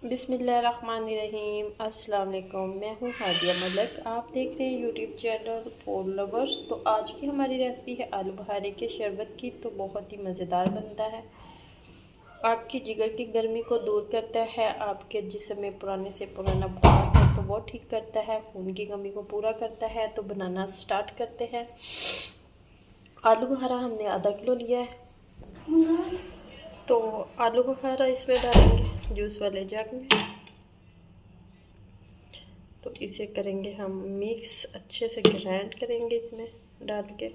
बिस्मिल्लाहिर्रहमानिर्रहीम। अस्सलाम वालेकुम। मैं हूँ हादिया मलक। आप देख रहे हैं यूट्यूब चैनल फूड लवर्स। तो आज की हमारी रेसिपी है आलू बहारे के शरबत की। तो बहुत ही मज़ेदार बनता है, आपकी जिगर की गर्मी को दूर करता है, आपके जिस्म में पुराने से पुराना बुखार है तो वो ठीक करता है, खून की कमी को पूरा करता है। तो बनाना स्टार्ट करते हैं। आलू बहारा हमने आधा किलो लिया है। तो आलू बुखारा इसमें डालेंगे जूस वाले जग में। तो इसे करेंगे हम मिक्स, अच्छे से ग्राइंड करेंगे इसमें डाल के।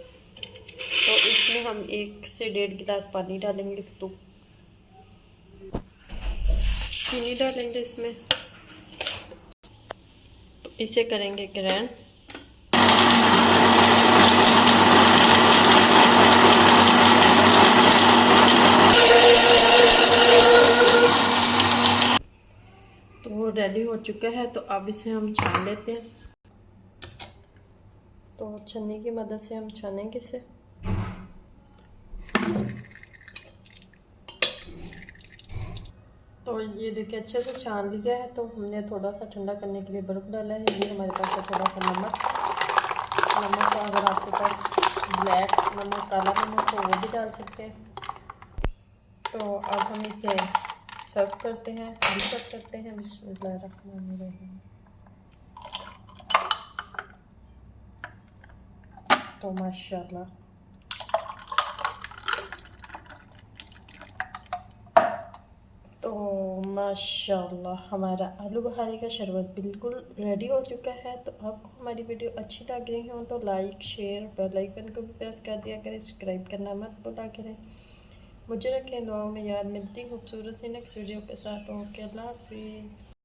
तो इसमें हम 1 से 1.5 गिलास पानी डालेंगे। तो चीनी डालेंगे इसमें। तो इसे करेंगे ग्राइंड। तो वो रेडी हो चुका है। तो अब इसे हम छान लेते हैं। तो छन्नी की मदद से हम छानेंगे इसे। तो ये देखिए अच्छे से छान लिया है। तो हमने थोड़ा सा ठंडा करने के लिए बर्फ़ डाला है। ये हमारे पास है थोड़ा सा नमक। तो अगर आपके पास ब्लैक नमक, काला नमक तो वो भी डाल सकते हैं। तो अब हम इसे सर्व करते हैं, सर्व करते हैं। बिस्मिल्लाहिर्रहमानिर्रहीम। तो माशाल्लाह, तो माशाल्लाह हमारा आलू बुखारे का शरबत बिल्कुल रेडी हो चुका है। तो आपको हमारी वीडियो अच्छी लग रही हो तो लाइक, शेयर, बेल आइकन को भी प्रेस कर दिया करें। सब्सक्राइब करना मत भूला करें। मुझे रखें दुआओं में याद। मिलती खूबसूरत सी नेक्स्ट वीडियो के साथ। ओके, अल्लाह हाफिज़।